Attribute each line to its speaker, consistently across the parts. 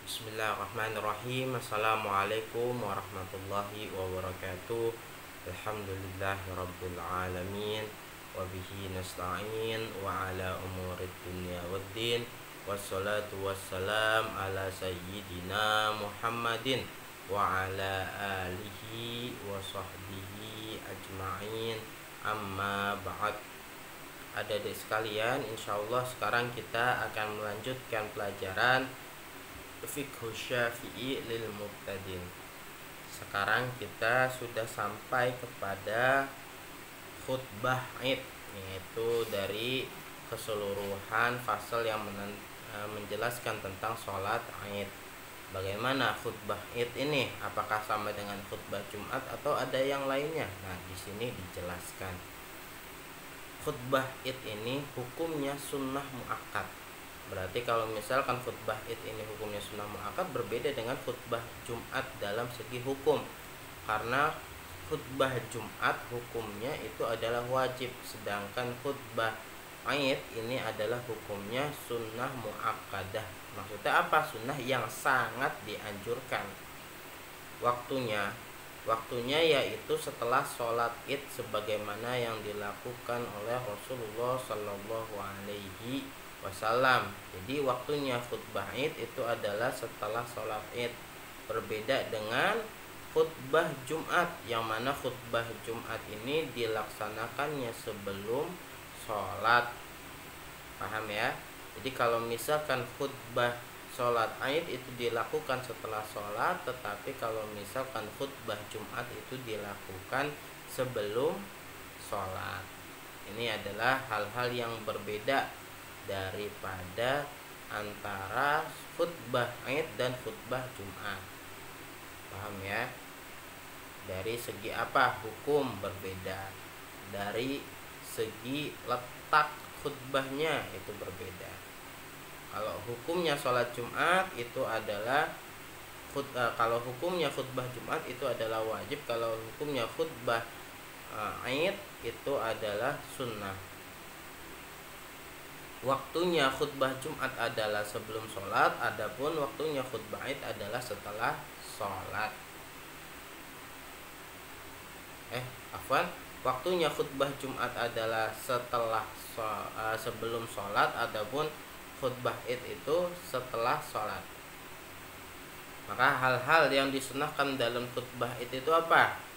Speaker 1: Bismillahirrahmanirrahim. Assalamualaikum warahmatullahi wabarakatuh. Alhamdulillahirabbil alamin. Wabihi nasta'in wa ala umurid dunya waddin. Wassalatu wassalam ala sayyidina Muhammadin wa ala alihi wa sahbihi ajma'in. Amma ba'd. Adik-adik sekalian, insyaallah sekarang kita akan melanjutkan pelajaran Fiqh Syafi'i lil Mubtadin. Sekarang kita sudah sampai kepada khutbah Id, yaitu dari keseluruhan fasal yang menjelaskan tentang sholat Id. Bagaimana khutbah Id ini? Apakah sama dengan khutbah Jumat atau ada yang lainnya? Nah, di sini dijelaskan. Khutbah Id ini hukumnya sunnah muakkad. Berarti kalau misalkan khutbah Id ini hukumnya sunnah muakkad, berbeda dengan khutbah Jumat dalam segi hukum. Karena khutbah Jumat hukumnya itu adalah wajib, sedangkan khutbah Id ini adalah hukumnya sunnah muakkadah. Maksudnya apa? Sunnah yang sangat dianjurkan. Waktunya yaitu setelah sholat Id, sebagaimana yang dilakukan oleh Rasulullah Shallallahu Alaihi Wasallam. Jadi waktunya khutbah Id itu adalah setelah sholat Id. Berbeda dengan khutbah Jumat, yang mana khutbah Jumat ini dilaksanakannya sebelum sholat. Paham ya? Jadi kalau misalkan khutbah sholat Id itu dilakukan setelah sholat, tetapi kalau misalkan khutbah Jumat itu dilakukan sebelum sholat. Ini adalah hal-hal yang berbeda daripada antara khutbah Id dan khutbah Jumat. Paham ya? Dari segi apa? Hukum berbeda. Dari segi letak khutbahnya itu berbeda. Kalau hukumnya sholat Jumat itu adalah kalau hukumnya khutbah Jumat itu adalah wajib. Kalau hukumnya khutbah Id itu adalah sunnah. Waktunya khutbah Jumat adalah sebelum sholat, adapun waktunya khutbah Id adalah setelah sholat. Waktunya khutbah Jumat adalah sebelum sholat, adapun khutbah Id itu setelah sholat. Maka hal-hal yang disunahkan dalam khutbah Id itu apa?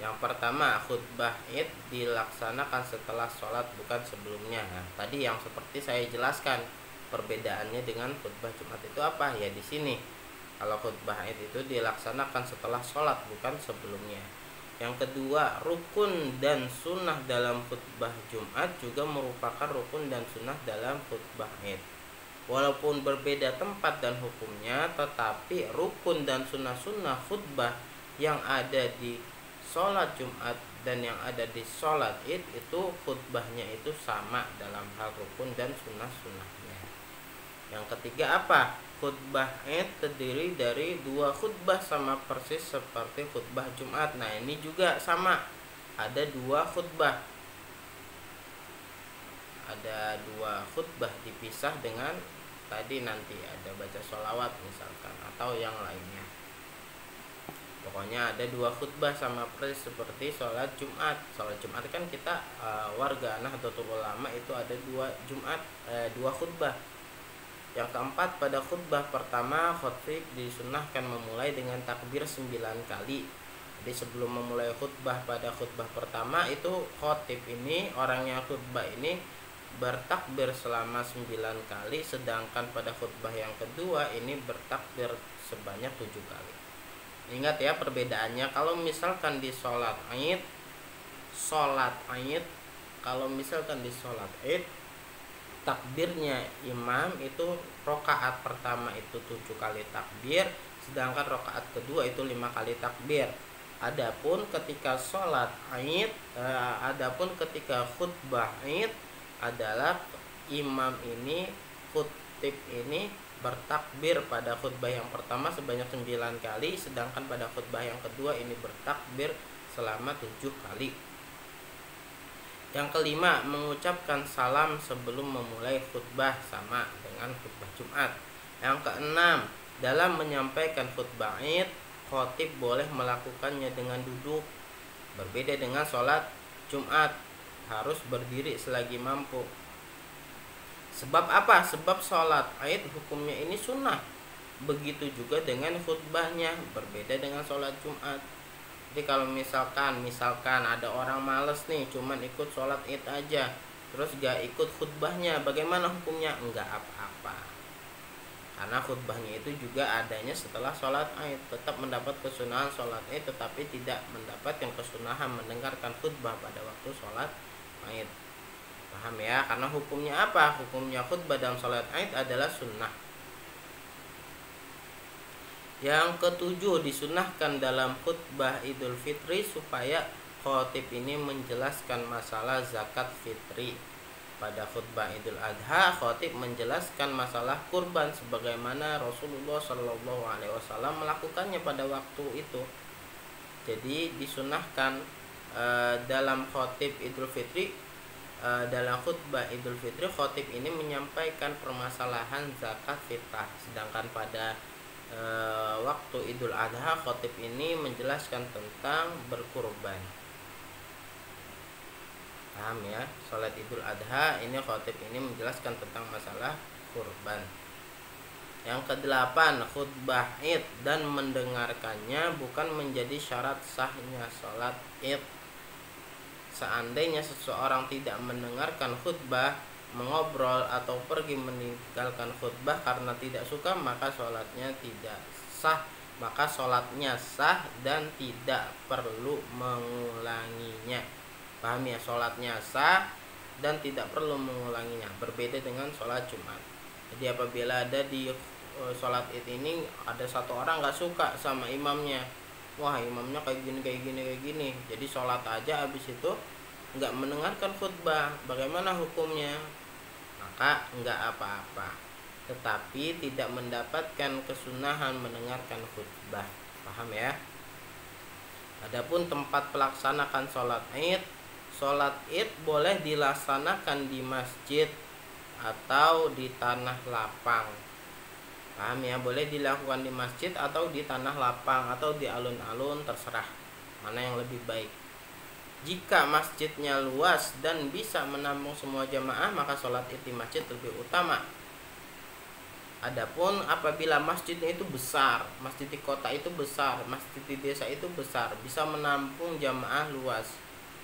Speaker 1: Yang pertama, khutbah Id dilaksanakan setelah sholat, bukan sebelumnya. Nah, tadi yang seperti saya jelaskan, perbedaannya dengan khutbah Jumat itu apa? Ya di sini. Kalau khutbah Id itu dilaksanakan setelah sholat, bukan sebelumnya. Yang kedua, rukun dan sunnah dalam khutbah Jumat juga merupakan rukun dan sunnah dalam khutbah Id. Walaupun berbeda tempat dan hukumnya, tetapi rukun dan sunnah-sunnah khutbah yang ada di sholat Jumat dan yang ada di sholat Id itu khutbahnya itu sama dalam hal rukun dan sunnah-sunnahnya. Yang ketiga apa? Khutbah Id terdiri dari 2 khutbah sama persis seperti khutbah Jumat. Nah, ini juga sama. Ada 2 khutbah. Ada 2 khutbah dipisah dengan tadi nanti ada baca sholawat misalkan atau yang lainnya. Pokoknya ada 2 khutbah sama persis seperti sholat Jumat. Sholat Jumat kan kita warga Nahdlatul Ulama itu ada 2 khutbah. Yang keempat, pada khutbah pertama khatib disunnahkan memulai dengan takbir 9 kali. Jadi sebelum memulai khutbah pada khutbah pertama itu khatib ini, orang yang khutbah ini bertakbir selama 9 kali, sedangkan pada khutbah yang kedua ini bertakbir sebanyak 7 kali. Ingat ya perbedaannya. Kalau misalkan di sholat Id, kalau misalkan di sholat Id, takbirnya imam itu rokaat pertama itu 7 kali takbir, sedangkan rokaat kedua itu 5 kali takbir. Adapun ketika khutbah Id adalah imam ini, khatib ini bertakbir pada khutbah yang pertama sebanyak 9 kali, sedangkan pada khutbah yang kedua ini bertakbir selama 7 kali. Yang kelima, mengucapkan salam sebelum memulai khutbah, sama dengan khutbah Jumat. Yang keenam, Dalam menyampaikan khutbah Id, khatib boleh melakukannya dengan duduk. Berbeda dengan sholat Jumat, harus berdiri selagi mampu. Sebab apa? Sebab sholat Id hukumnya ini sunnah. Begitu juga dengan khutbahnya, berbeda dengan sholat Jumat. Jadi kalau misalkan ada orang males nih, cuman ikut sholat Id aja, terus gak ikut khutbahnya, bagaimana hukumnya? Enggak apa-apa. Karena khutbahnya itu juga adanya setelah sholat Id, tetap mendapat kesunahan sholat Id, tetapi tidak mendapatkan kesunahan mendengarkan khutbah pada waktu sholat Id. Paham ya? Karena hukumnya apa? Hukumnya khutbah dalam sholat Id adalah sunnah. Yang ketujuh, disunahkan dalam khutbah Idul Fitri supaya khatib ini menjelaskan masalah zakat fitri. Pada khutbah Idul Adha, khatib menjelaskan masalah kurban sebagaimana Rasulullah Shallallahu Alaihi Wasallam melakukannya pada waktu itu. Jadi disunahkan dalam khatib Idul Fitri, dalam khutbah Idul Fitri, khatib ini menyampaikan permasalahan zakat fitrah. Sedangkan pada waktu Idul Adha, khatib ini menjelaskan tentang berkurban. Paham ya? Salat Idul Adha ini khatib ini menjelaskan tentang masalah kurban. Yang kedelapan, khutbah Id dan mendengarkannya bukan menjadi syarat sahnya salat Id. Seandainya seseorang tidak mendengarkan khutbah, mengobrol atau pergi meninggalkan khutbah karena tidak suka, maka sholatnya tidak sah. Maka sholatnya sah dan tidak perlu mengulanginya. Paham ya? Sholatnya sah dan tidak perlu mengulanginya. Berbeda dengan sholat Jumat. Jadi apabila ada di sholat Id ini ada satu orang nggak suka sama imamnya, wah imamnya kayak gini, jadi sholat aja habis itu nggak mendengarkan khutbah, bagaimana hukumnya? Maka nggak apa-apa, tetapi tidak mendapatkan kesunahan mendengarkan khutbah. Paham ya? Adapun tempat pelaksanakan sholat Id boleh dilaksanakan di masjid atau di tanah lapang. Paham ya? Boleh dilakukan di masjid atau di tanah lapang atau di alun-alun, terserah mana yang lebih baik. Jika masjidnya luas dan bisa menampung semua jamaah, maka sholat Id di masjid lebih utama. Adapun apabila masjidnya itu besar, masjid di kota itu besar, masjid di desa itu besar, bisa menampung jamaah luas,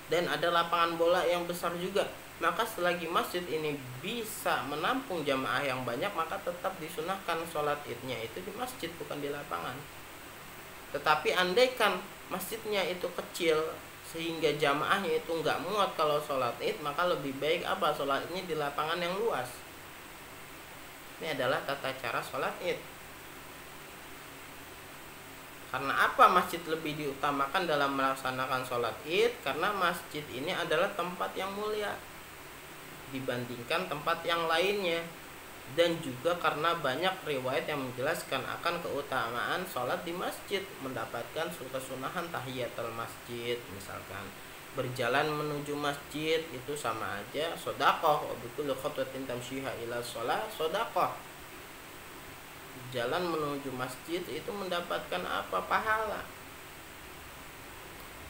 Speaker 1: dan ada lapangan bola yang besar juga, maka selagi masjid ini bisa menampung jamaah yang banyak, maka tetap disunahkan sholat Idnya itu di masjid, bukan di lapangan. Tetapi andaikan masjidnya itu kecil sehingga jamaahnya itu nggak muat kalau sholat Id, maka lebih baik apa? Sholat Idnya di lapangan yang luas. Ini adalah tata cara sholat Id. Karena apa masjid lebih diutamakan dalam melaksanakan sholat Id? Karena masjid ini adalah tempat yang mulia dibandingkan tempat yang lainnya, dan juga karena banyak riwayat yang menjelaskan akan keutamaan sholat di masjid, mendapatkan kesunahan tahiyatul masjid. Misalkan berjalan menuju masjid itu sama aja sedekah, wa bikulli khatwatin tamshiha ila shalah sedekah. Jalan menuju masjid itu mendapatkan apa? Pahala.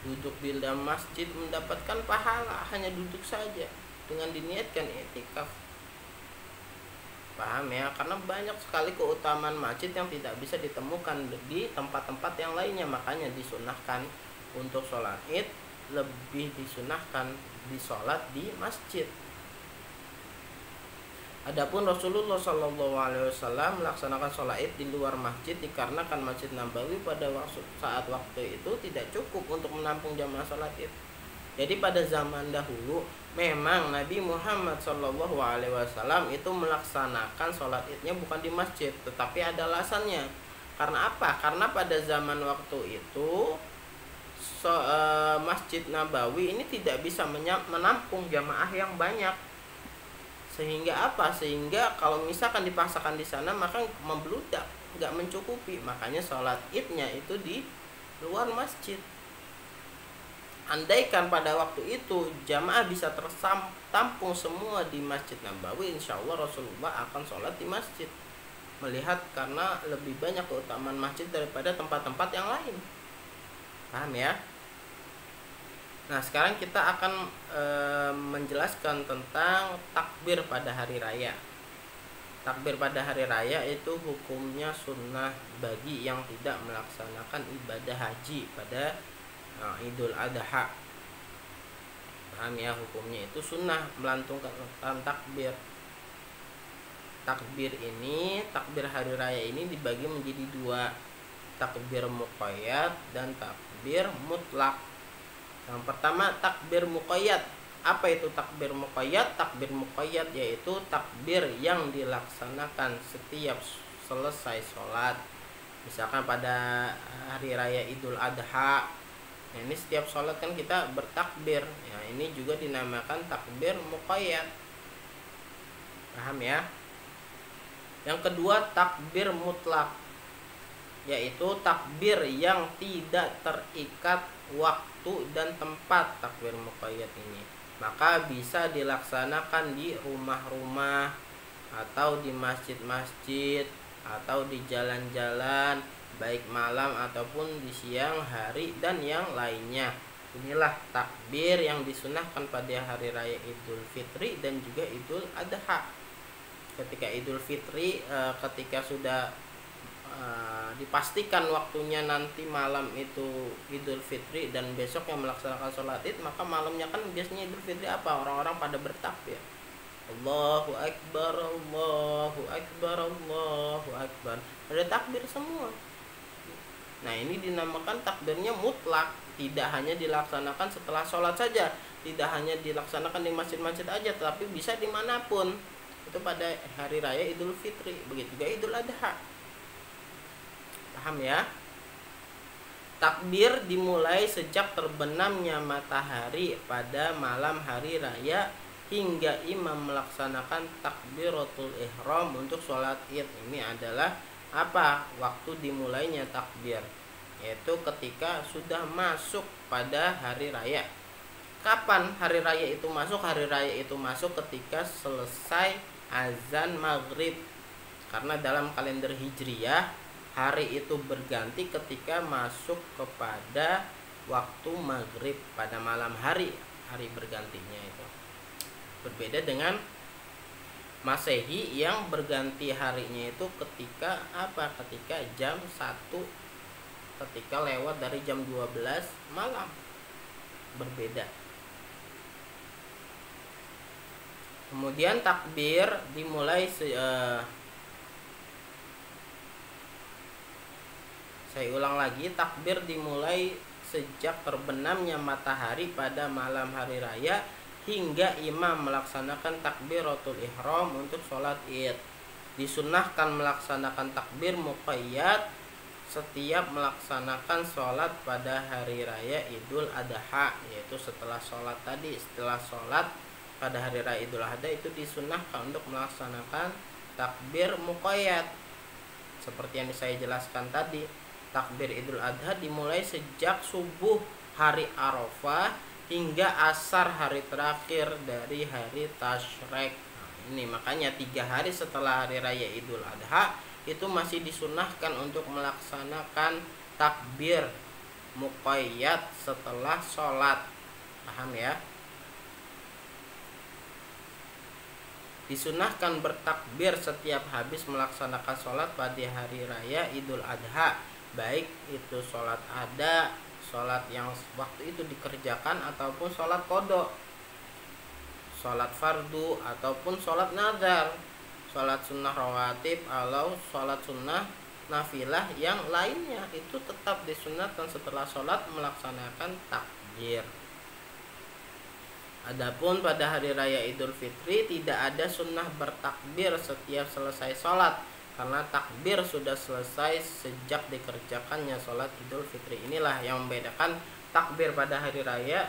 Speaker 1: Duduk di dalam masjid mendapatkan pahala, hanya duduk saja dengan diniatkan i'tikaf. Paham ya? Karena banyak sekali keutamaan masjid yang tidak bisa ditemukan di tempat-tempat yang lainnya. Makanya disunahkan untuk sholat Id, lebih disunahkan di sholat di masjid. Adapun Rasulullah SAW melaksanakan sholat Id di luar masjid dikarenakan Masjid Nabawi pada saat waktu itu tidak cukup untuk menampung jamaah sholat Id. Jadi pada zaman dahulu memang Nabi Muhammad SAW itu melaksanakan sholat Idnya bukan di masjid, tetapi ada alasannya. Karena apa? Karena pada zaman waktu itu Masjid Nabawi ini tidak bisa menampung jamaah yang banyak. Sehingga apa? Sehingga kalau misalkan dipaksakan di sana maka membludak, nggak mencukupi. Makanya sholat Idnya itu di luar masjid. Andaikan pada waktu itu jamaah bisa tertampung semua di Masjid Nabawi, insya Allah Rasulullah akan sholat di masjid. melihat karena lebih banyak keutamaan masjid daripada tempat-tempat yang lain. Paham ya? Nah, sekarang kita akan menjelaskan tentang takbir pada hari raya. Takbir pada hari raya itu hukumnya sunnah bagi yang tidak melaksanakan ibadah haji pada Idul Adha. Paham ya, hukumnya itu sunnah melantunkan takbir. Takbir hari raya ini dibagi menjadi dua, takbir muqayyad dan takbir mutlak. Yang pertama, takbir muqayyad. Apa itu takbir muqayyad? Takbir muqayyad yaitu takbir yang dilaksanakan setiap selesai sholat. Misalkan pada hari raya Idul Adha, nah ini setiap sholat kan kita bertakbir. Ya, ini juga dinamakan takbir muqayyad. Paham ya? Yang kedua, takbir mutlak, yaitu takbir yang tidak terikat waktu dan tempat. Takbir muqayyad ini maka bisa dilaksanakan di rumah-rumah atau di masjid-masjid atau di jalan-jalan, baik malam ataupun di siang hari dan yang lainnya. Inilah takbir yang disunahkan pada hari raya Idul Fitri dan juga Idul Adha. Ketika Idul Fitri, ketika sudah dipastikan waktunya nanti malam itu Idul Fitri dan besok yang melaksanakan sholat id, maka malamnya kan biasanya Idul Fitri apa? Orang-orang pada bertakbir, Allahu Akbar, Allahu Akbar, Allahu Akbar, ada takbir semua. Nah, ini dinamakan takbirnya mutlak, tidak hanya dilaksanakan setelah sholat saja, tidak hanya dilaksanakan di masjid-masjid aja, tapi bisa dimanapun. Itu pada hari raya Idul Fitri, begitu juga Idul Adha. Paham ya? Takbir dimulai sejak terbenamnya matahari pada malam hari raya hingga imam melaksanakan takbiratul ihram untuk sholat id. Ini adalah apa? Waktu dimulainya takbir, yaitu ketika sudah masuk pada hari raya. Kapan hari raya itu masuk? Hari raya itu masuk ketika selesai azan maghrib, karena dalam kalender hijriyah hari itu berganti ketika masuk kepada waktu maghrib pada malam hari bergantinya itu. Berbeda dengan Masehi yang berganti harinya itu ketika apa? Ketika jam 1, ketika lewat dari jam 12 malam. Berbeda. Kemudian takbir dimulai saya ulang lagi, takbir dimulai sejak terbenamnya matahari pada malam hari raya hingga imam melaksanakan takbiratul ihram untuk sholat id. Disunahkan melaksanakan takbir muqayyad setiap melaksanakan sholat pada hari raya Idul Adha, yaitu setelah sholat tadi. Setelah sholat pada hari raya Idul Adha itu disunahkan untuk melaksanakan takbir muqayyad seperti yang saya jelaskan tadi. Takbir Idul Adha dimulai sejak subuh hari Arafah hingga asar hari terakhir dari hari Tasyrik. Nah, ini makanya 3 hari setelah hari raya Idul Adha itu masih disunahkan untuk melaksanakan takbir muqayyad setelah sholat. Paham ya? Disunahkan bertakbir setiap habis melaksanakan sholat pada hari raya Idul Adha, baik itu sholat ada, sholat yang waktu itu dikerjakan, ataupun sholat qada, sholat fardu, ataupun sholat nazar, sholat sunnah rawatib, atau sholat sunnah nafilah yang lainnya. Itu tetap disunahkan setelah sholat melaksanakan takbir. Adapun pada hari raya Idul Fitri tidak ada sunnah bertakbir setiap selesai sholat, karena takbir sudah selesai sejak dikerjakannya sholat Idul Fitri. Inilah yang membedakan takbir pada hari raya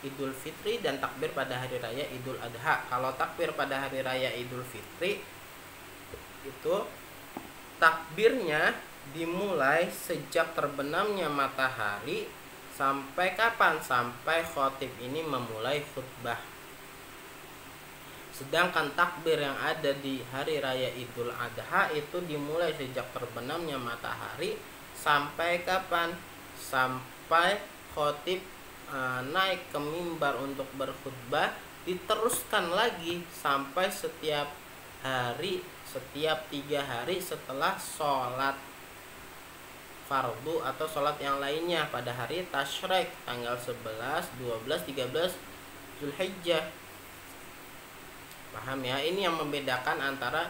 Speaker 1: Idul Fitri dan takbir pada hari raya Idul Adha. Kalau takbir pada hari raya Idul Fitri itu takbirnya dimulai sejak terbenamnya matahari sampai kapan? Sampai khotib ini memulai khutbah. Sedangkan takbir yang ada di hari raya Idul Adha itu dimulai sejak terbenamnya matahari sampai kapan? Sampai khotib naik ke mimbar untuk berkhutbah, diteruskan lagi sampai setiap hari, setiap 3 hari setelah sholat fardu atau sholat yang lainnya pada hari tasyrik tanggal 11, 12, 13 Zulhijjah. Paham ya? Ini yang membedakan antara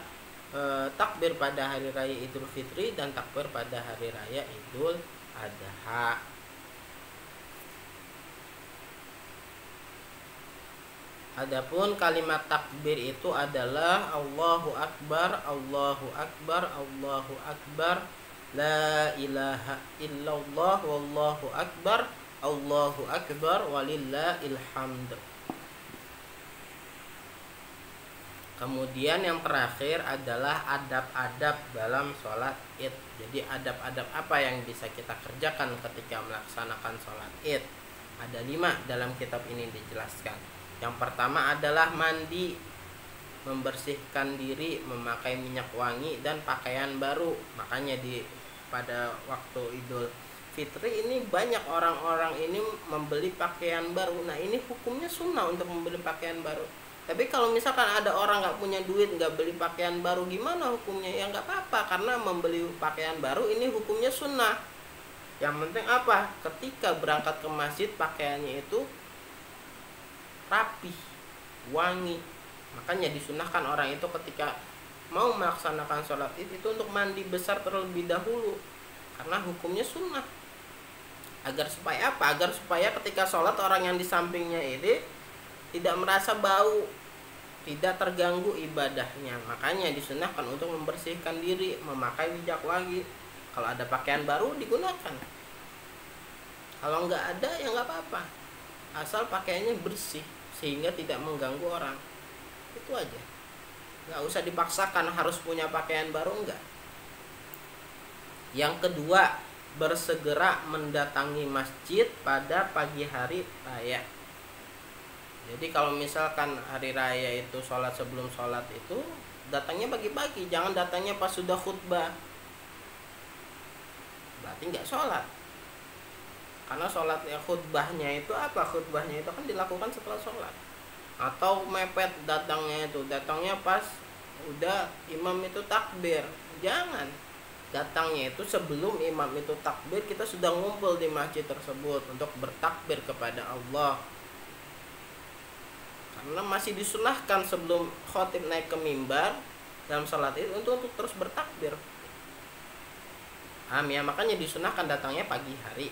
Speaker 1: takbir pada hari raya Idul Fitri dan takbir pada hari raya Idul Adha. Adapun kalimat takbir itu adalah Allahu Akbar, Allahu Akbar, Allahu Akbar, la ilaha illallah, wallahu akbar, Allahu Akbar, walillahil hamd. Kemudian yang terakhir adalah adab-adab dalam sholat id. Jadi adab-adab apa yang bisa kita kerjakan ketika melaksanakan sholat id? Ada 5 dalam kitab ini dijelaskan. Yang pertama adalah mandi, membersihkan diri, memakai minyak wangi dan pakaian baru. Makanya pada waktu Idul Fitri ini banyak orang-orang ini membeli pakaian baru. Nah, ini hukumnya sunnah untuk membeli pakaian baru. Tapi kalau misalkan ada orang nggak punya duit, nggak beli pakaian baru, gimana hukumnya? Ya nggak apa-apa, karena membeli pakaian baru ini hukumnya sunnah. Yang penting apa? Ketika berangkat ke masjid pakaiannya itu rapi, wangi. Makanya disunahkan orang itu ketika mau melaksanakan sholat id itu untuk mandi besar terlebih dahulu, karena hukumnya sunnah. Agar supaya apa? Agar supaya ketika sholat orang yang di sampingnya ini tidak merasa bau, tidak terganggu ibadahnya. Makanya disunahkan untuk membersihkan diri, memakai minyak wangi. Kalau ada pakaian baru digunakan, kalau nggak ada ya nggak apa-apa, asal pakaiannya bersih sehingga tidak mengganggu orang. Itu aja, nggak usah dipaksakan harus punya pakaian baru, enggak. Yang kedua, bersegera mendatangi masjid pada pagi hari raya. Jadi kalau misalkan hari raya itu sholat, sebelum sholat itu datangnya pagi-pagi, jangan datangnya pas sudah khutbah, berarti nggak sholat. Karena sholatnya, khutbahnya itu apa? Khutbahnya itu kan dilakukan setelah sholat. Atau mepet datangnya pas udah imam itu takbir. Jangan, datangnya itu sebelum imam itu takbir, kita sudah ngumpul di masjid tersebut untuk bertakbir kepada Allah. Karena masih disunahkan sebelum khotib naik ke mimbar dalam sholat itu untuk terus bertakbir. Ya, makanya disunahkan datangnya pagi hari.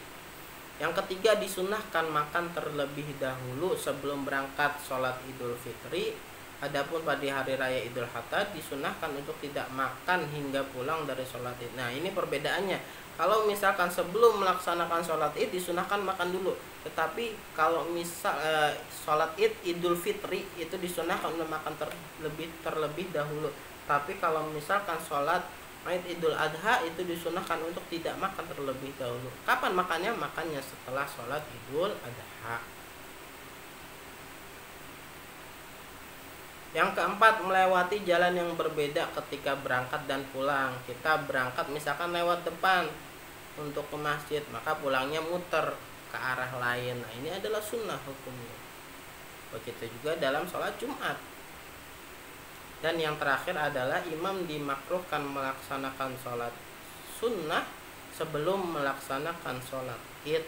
Speaker 1: Yang ketiga, disunahkan makan terlebih dahulu sebelum berangkat sholat Idul Fitri. Adapun pada hari raya Idul Adha disunahkan untuk tidak makan hingga pulang dari sholat id. Nah, ini perbedaannya. Kalau misalkan sebelum melaksanakan sholat id disunahkan makan dulu. Tetapi kalau misal sholat id Idul Fitri itu disunahkan untuk makan terlebih dahulu. Tapi kalau misalkan sholat Idul Adha itu disunahkan untuk tidak makan terlebih dahulu. Kapan makannya? Makannya setelah sholat Idul Adha. Yang keempat, melewati jalan yang berbeda ketika berangkat dan pulang. Kita berangkat misalkan lewat depan untuk ke masjid, maka pulangnya muter ke arah lain. Nah, ini adalah sunnah hukumnya. Begitu juga dalam sholat Jumat. Dan yang terakhir adalah imam dimakruhkan melaksanakan sholat sunnah sebelum melaksanakan sholat id,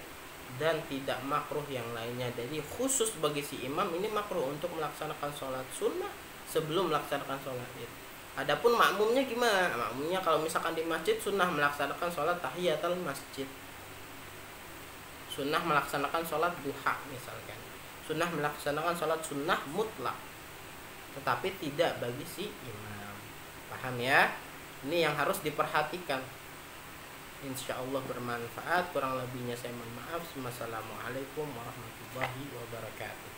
Speaker 1: dan tidak makruh yang lainnya. Jadi khusus bagi si imam ini makruh untuk melaksanakan sholat sunnah sebelum melaksanakan sholat id. Adapun makmumnya gimana? Makmumnya kalau misalkan di masjid sunnah melaksanakan sholat tahiyatul masjid, sunnah melaksanakan sholat duha misalkan, sunnah melaksanakan sholat sunnah mutlak, tetapi tidak bagi si imam. Paham ya? Ini yang harus diperhatikan. Insya Allah bermanfaat. Kurang lebihnya saya mohon maaf. Wassalamualaikum warahmatullahi wabarakatuh.